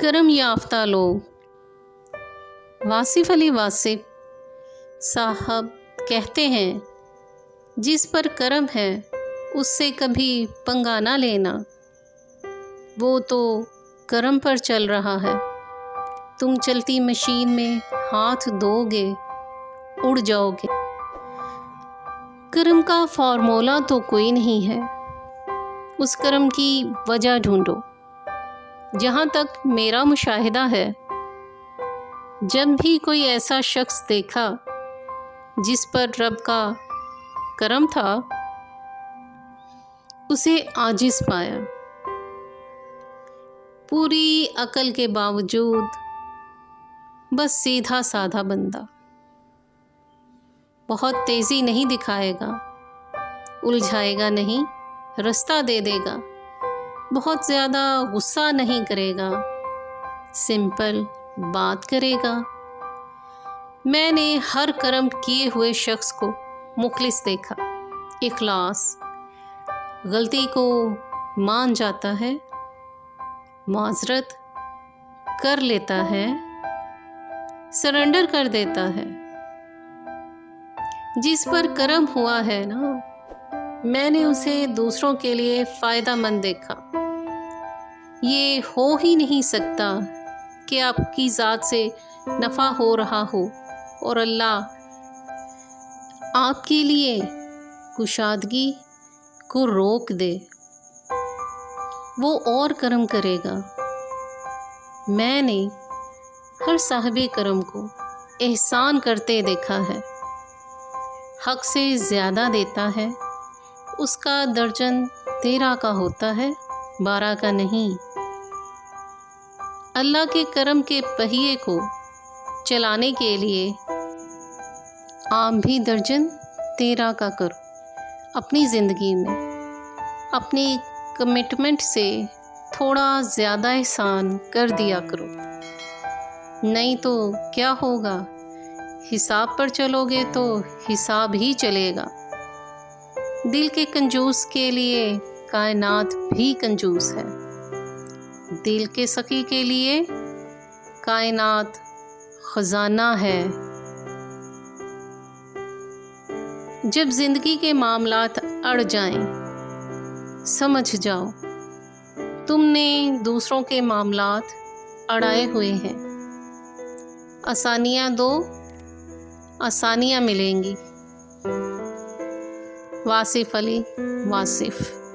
کرم یافتہ لوگ۔ واصف علی واصف صاحب کہتے ہیں، جس پر کرم ہے اس سے کبھی پنگا نہ لینا، وہ تو کرم پر چل رہا ہے، تم چلتی مشین میں ہاتھ دو گے اڑ جاؤ گے۔ کرم کا فارمولہ تو کوئی نہیں ہے، اس کرم کی وجہ ڈھونڈو۔ جہاں تک میرا مشاہدہ ہے، جب بھی کوئی ایسا شخص دیکھا جس پر رب کا کرم تھا، اسے عاجز پایا، پوری عقل کے باوجود بس سیدھا سادھا بندہ، بہت تیزی نہیں دکھائے گا، الجھائے گا نہیں، رستہ دے دے گا، بہت زیادہ غصہ نہیں کرے گا، سمپل بات کرے گا۔ میں نے ہر کرم کیے ہوئے شخص کو مخلص دیکھا، اخلاص، غلطی کو مان جاتا ہے، معذرت کر لیتا ہے، سرنڈر کر دیتا ہے۔ جس پر کرم ہوا ہے نا، میں نے اسے دوسروں کے لیے فائدہ مند دیکھا۔ یہ ہو ہی نہیں سکتا کہ آپ کی ذات سے نفع ہو رہا ہو اور اللہ آپ کے لیے کشادگی کو روک دے، وہ اور کرم کرے گا۔ میں نے ہر صاحب کرم کو احسان کرتے دیکھا ہے، حق سے زیادہ دیتا ہے، اس کا درجن 13 کا ہوتا ہے، 12 کا نہیں۔ اللہ کے کرم کے پہیے کو چلانے کے لیے آپ بھی درجن 13 کا کرو اپنی زندگی میں۔ اپنی کمٹمنٹ سے تھوڑا زیادہ احسان کر دیا کرو، نہیں تو کیا ہوگا، حساب پر چلو گے تو حساب ہی چلے گا۔ دل کے کنجوس کے لیے کائنات بھی کنجوس ہے، دل کے سخی کے لیے کائنات خزانہ ہے۔ جب زندگی کے معاملات اڑ جائیں، سمجھ جاؤ تم نے دوسروں کے معاملات اڑائے ہوئے ہیں۔ آسانیاں دو، آسانیاں ملیں گی۔ واصف علی واصف۔